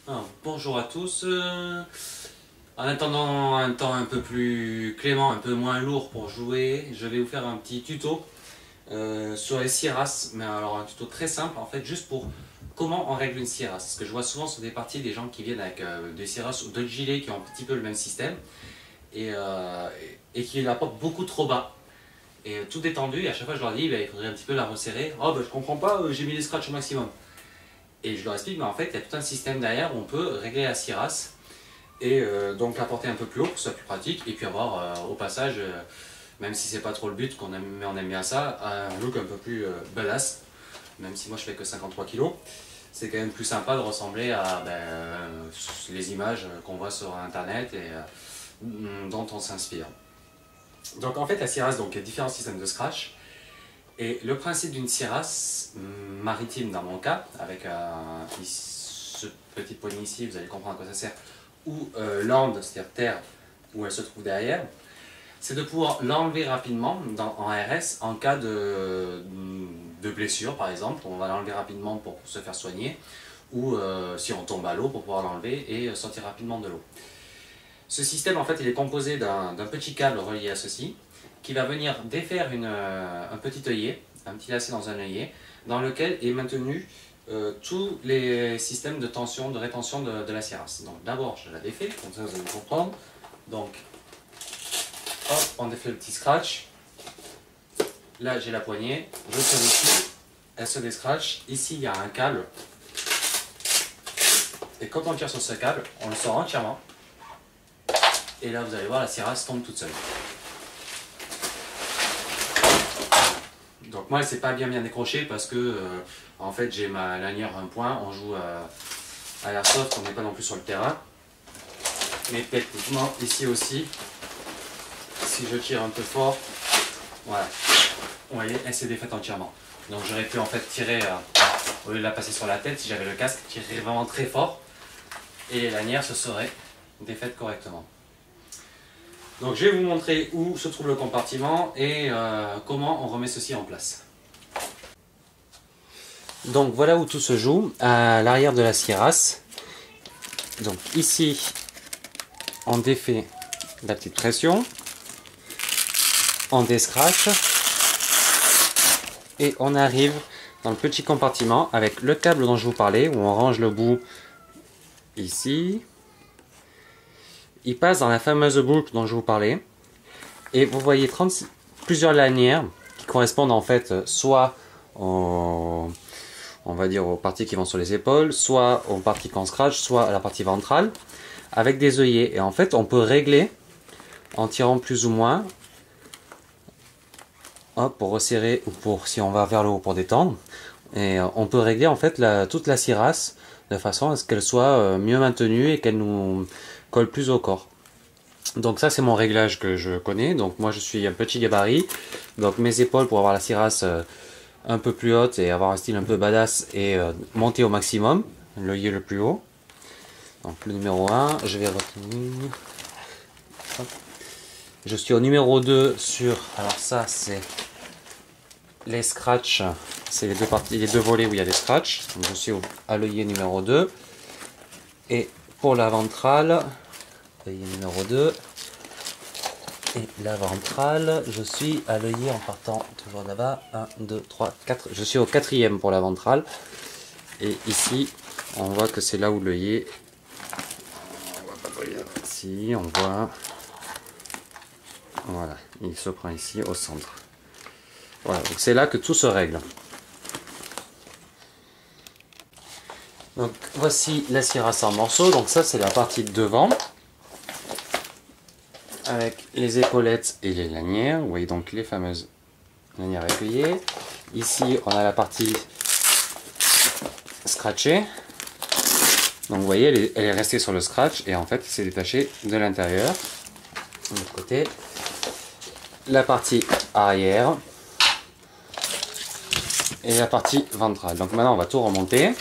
Alors, bonjour à tous. En attendant un temps un peu plus clément, un peu moins lourd pour jouer, je vais vous faire un petit tuto sur les scies ras. Mais alors un tuto très simple en fait, juste pour comment on règle une scie ras. Parce que je vois souvent sur des parties des gens qui viennent avec des scies ras ou d'autres gilets qui ont un petit peu le même système et qui la portent beaucoup trop bas. Et tout détendu, et à chaque fois je leur dis il faudrait un petit peu la resserrer. Oh bah je comprends pas, j'ai mis les scratchs au maximum. Et je leur explique, mais en fait, il y a tout un système derrière où on peut régler la scie ras et donc la porter un peu plus haut pour que ce soit plus pratique. Et puis avoir au passage, même si c'est pas trop le but, mais on aime bien ça, un look un peu plus badass. Même si moi je fais que 53 kg, c'est quand même plus sympa de ressembler à les images qu'on voit sur internet et dont on s'inspire. Donc en fait, la scie ras, donc, il y a différents systèmes de scratch. Et le principe d'une scie ras maritime dans mon cas, avec ce petit poignet ici, vous allez comprendre à quoi ça sert, ou land, c'est-à-dire terre, où elle se trouve derrière, c'est de pouvoir l'enlever rapidement en RS en cas de blessure par exemple. On va l'enlever rapidement pour se faire soigner, ou si on tombe à l'eau pour pouvoir l'enlever et sortir rapidement de l'eau. Ce système en fait il est composé d'un petit câble relié à ceci, qui va venir défaire un petit œillet, un petit lacet dans un œillet, dans lequel est maintenu tous les systèmes de tension, de rétention de la scie ras. Donc d'abord je la défais, comme ça vous allez comprendre. Donc hop, on défait le petit scratch. Là j'ai la poignée, je tire dessus, elle se déscratch. Ici il y a un câble. Et quand on tire sur ce câble, on le sort entièrement. Et là vous allez voir, la scie ras tombe toute seule. Donc moi elle s'est pas bien décrochée parce que en fait j'ai ma lanière 1 point, on joue à l'airsoft, on n'est pas non plus sur le terrain. Mais techniquement ici aussi, si je tire un peu fort, voilà, vous voyez, elle s'est défaite entièrement. Donc j'aurais pu en fait tirer, au lieu de la passer sur la tête, si j'avais le casque, tirer vraiment très fort et les lanières se seraient défaites correctement. Donc je vais vous montrer où se trouve le compartiment et comment on remet ceci en place. Donc voilà où tout se joue, à l'arrière de la scie ras. Donc ici, on défait la petite pression, on déscratche et on arrive dans le petit compartiment avec le câble dont je vous parlais, où on range le bout ici. Il passe dans la fameuse boucle dont je vous parlais. Et vous voyez plusieurs lanières qui correspondent en fait soit on va dire aux parties qui vont sur les épaules, soit aux parties qu'on scratch, soit à la partie ventrale, avec des œillets. Et en fait, on peut régler en tirant plus ou moins, hop, pour resserrer ou pour si on va vers le haut pour détendre. Et on peut régler en fait toute la scie ras de façon à ce qu'elle soit mieux maintenue et qu'elle nous colle plus au corps. Donc ça c'est mon réglage que je connais. Donc moi je suis un petit gabarit, donc mes épaules pour avoir la scie ras un peu plus haute et avoir un style un peu badass et monter au maximum, l'œillet le plus haut. Donc le numéro 1, je vais retenir. Hop. Je suis au numéro 2 sur, alors ça c'est les scratchs, c'est les deux parties, les deux volets où il y a des scratchs. Donc je suis à l'œillet numéro 2. Et pour la ventrale, œillet numéro 2. Et la ventrale, je suis à l'œillet en partant toujours là-bas. 1, 2, 3, 4. Je suis au 4e pour la ventrale. Et ici, on voit que c'est là où l'œillet. Ici, on voit. Voilà, il se prend ici au centre. Voilà, donc c'est là que tout se règle. Donc voici la scie ras en morceaux. Donc ça, c'est la partie de devant, avec les épaulettes et les lanières. Vous voyez donc les fameuses lanières épillées. Ici, on a la partie scratchée. Donc vous voyez, elle est restée sur le scratch et en fait, il s'est détaché de l'intérieur. De l'autre côté, la partie arrière et la partie ventrale. Donc maintenant, on va tout remonter.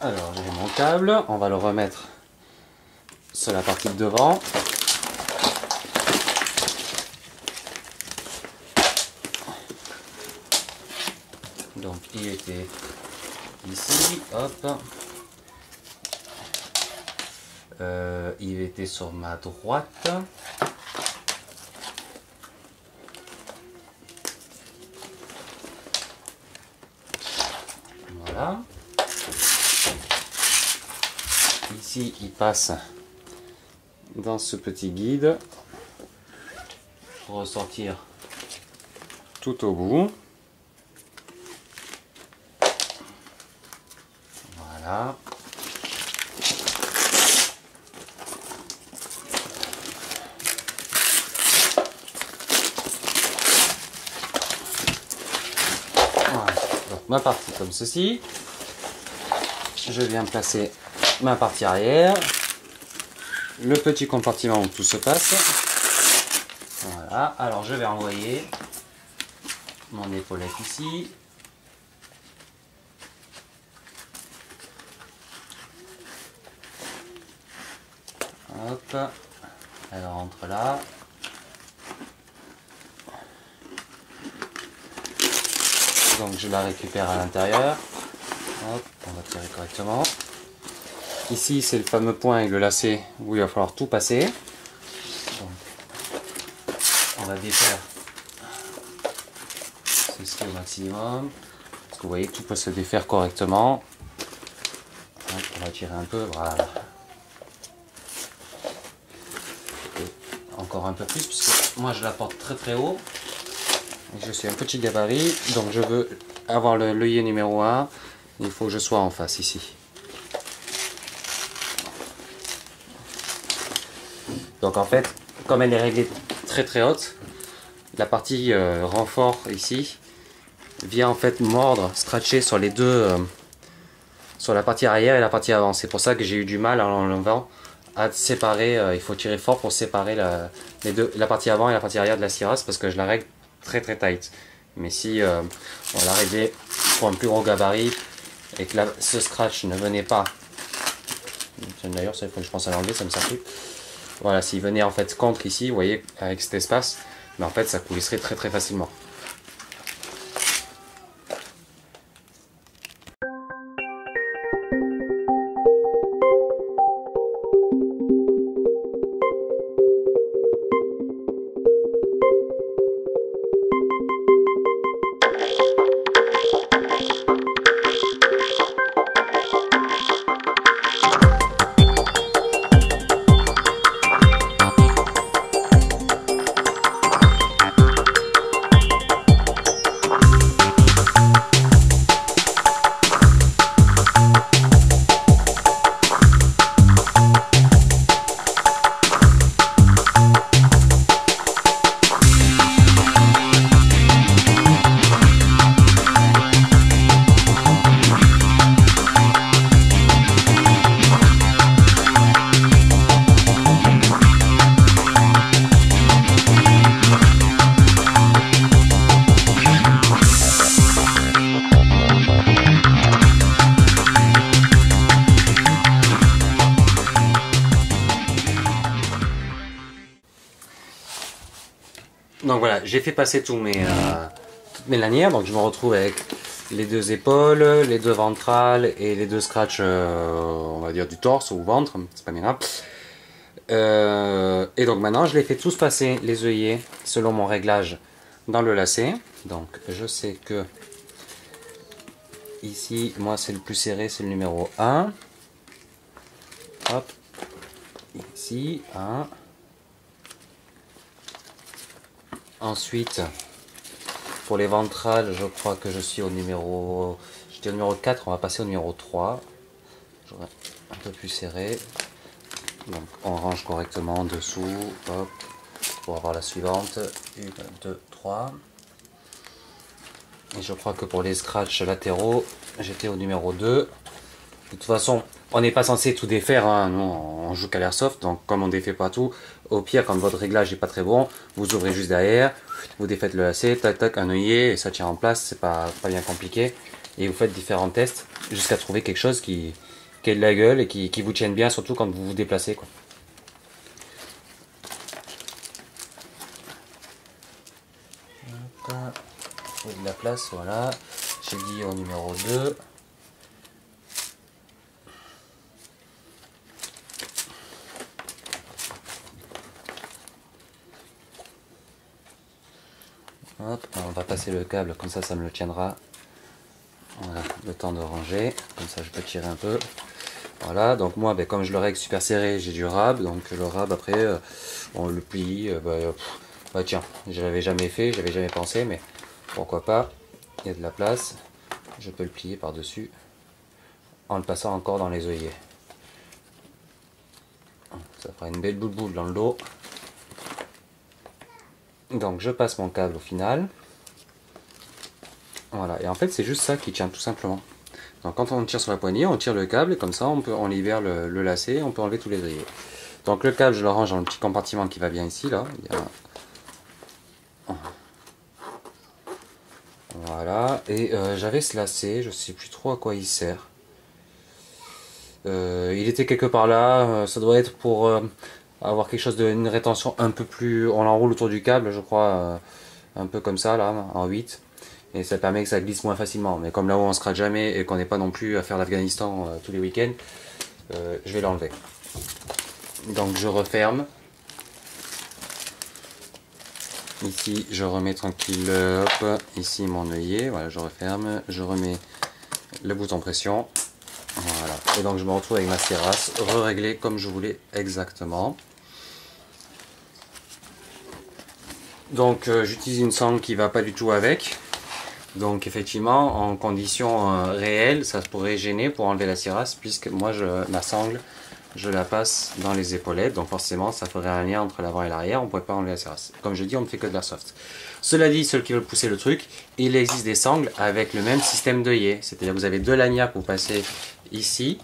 Alors, j'ai mon câble. On va le remettre sur la partie de devant. Donc il était ici, hop, Il était sur ma droite. Voilà. Ici, il passe dans ce petit guide pour ressortir tout au bout. Voilà. Voilà. Donc ma partie comme ceci. Je viens placer ma partie arrière. Le petit compartiment où tout se passe. Voilà. Alors je vais envoyer mon épaulette ici. Hop, elle rentre là. Donc je la récupère à l'intérieur. Hop, on va tirer correctement. Ici c'est le fameux point avec le lacet où il va falloir tout passer. Donc, on va défaire ceci au maximum. Parce que vous voyez que tout peut se défaire correctement. Hop, on va tirer un peu, voilà. Encore un peu plus puisque moi je la porte très très haut. Je suis un petit gabarit, donc je veux avoir l'œillet numéro 1. Il faut que je sois en face ici. Donc en fait, comme elle est réglée très très haute, la partie renfort ici vient en fait mordre, scratcher sur les deux, sur la partie arrière et la partie avant. C'est pour ça que j'ai eu du mal en l'enlevant à séparer. Il faut tirer fort pour séparer la partie avant et la partie arrière de la Siras parce que je la règle très très tight. Mais si on l'a réglé pour un plus gros gabarit et que ce scratch ne venait pas, d'ailleurs ça il faut que je pense à l'enlever, ça me sert plus. Voilà, s'il venait en fait contre ici, vous voyez, avec cet espace, mais en fait ça coulisserait très très facilement. Donc voilà, j'ai fait passer toutes mes lanières, donc je me retrouve avec les deux épaules, les deux ventrales et les deux scratchs, on va dire du torse ou ventre, c'est pas bien grave. Et donc maintenant je les fais tous passer les œillets selon mon réglage dans le lacet. Donc je sais que ici, moi c'est le plus serré, c'est le numéro 1. Hop, ici, 1. Ensuite, pour les ventrales, je crois que je suis au numéro... J'étais au numéro 4, on va passer au numéro 3. J'aurais un peu plus serré. Donc on range correctement en dessous. Hop, pour avoir la suivante. 1, 2, 3. Et je crois que pour les scratchs latéraux, j'étais au numéro 2. De toute façon, on n'est pas censé tout défaire, hein. Nous on joue qu'à l'airsoft, donc comme on défait pas tout, au pire quand votre réglage n'est pas très bon, vous ouvrez juste derrière, vous défaites le lacet, tac tac, un œillet, et ça tient en place, c'est pas bien compliqué. Et vous faites différents tests jusqu'à trouver quelque chose qui ait de la gueule et qui vous tienne bien, surtout quand vous vous déplacez, quoi. Il faut de la place, voilà. J'ai dit au numéro 2. Hop, on va passer le câble, comme ça me le tiendra. Voilà, le temps de ranger, comme ça je peux tirer un peu. Voilà, donc moi, ben, comme je le règle super serré, j'ai du rab, donc le rab après, on le plie. Bah tiens, je l'avais jamais fait, j'avais jamais pensé, mais pourquoi pas, il y a de la place, je peux le plier par-dessus, en le passant encore dans les œillets. Ça fera une belle boule dans le dos. Donc je passe mon câble au final. Voilà, et en fait c'est juste ça qui tient tout simplement. Donc quand on tire sur la poignée, on tire le câble et comme ça on libère le lacet, on peut enlever tous les œillets. Donc le câble je le range dans le petit compartiment qui va bien ici là. Voilà, et j'avais ce lacet, je sais plus trop à quoi il sert. Il était quelque part là, ça doit être pour avoir quelque chose une rétention un peu plus... On l'enroule autour du câble je crois, un peu comme ça là, en 8. Et ça permet que ça glisse moins facilement. Mais comme là où on se rate jamais et qu'on n'est pas non plus à faire l'Afghanistan tous les week-ends, je vais l'enlever. Donc je referme. Ici je remets tranquille, hop, ici mon œillet, voilà je referme, je remets le bouton pression. Voilà, et donc je me retrouve avec ma serrasse réglée comme je voulais exactement. Donc j'utilise une sangle qui va pas du tout avec. Donc effectivement en conditions réelles ça pourrait gêner pour enlever la serrasse puisque moi ma sangle je la passe dans les épaulettes, donc forcément ça ferait un lien entre l'avant et l'arrière, on ne pourrait pas enlever la serrasse. Comme je dis, on ne fait que de l'airsoft. Cela dit, ceux qui veulent pousser le truc, il existe des sangles avec le même système d'œillet, c'est-à-dire que vous avez deux lanières que vous passez ici,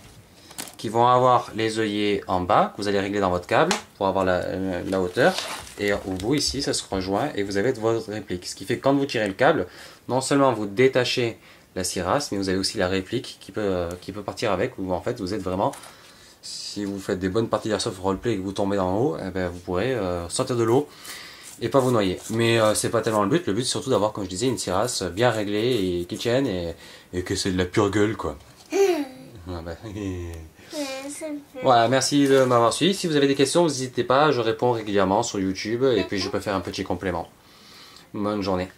qui vont avoir les œillets en bas, que vous allez régler dans votre câble pour avoir la hauteur, et au bout ici ça se rejoint et vous avez votre réplique. Ce qui fait que quand vous tirez le câble, non seulement vous détachez la serrasse, mais vous avez aussi la réplique qui peut partir avec, où en fait vous êtes vraiment... Si vous faites des bonnes parties d'airsoft roleplay et que vous tombez dans l'eau, eh ben, vous pourrez sortir de l'eau et pas vous noyer. Mais c'est pas tellement le but c'est surtout d'avoir, comme je disais, une serrasse bien réglée et qui tienne et que c'est de la pure gueule quoi. Voilà, merci de m'avoir suivi. Si vous avez des questions, n'hésitez pas, je réponds régulièrement sur YouTube et puis je peux faire un petit complément. Bonne journée.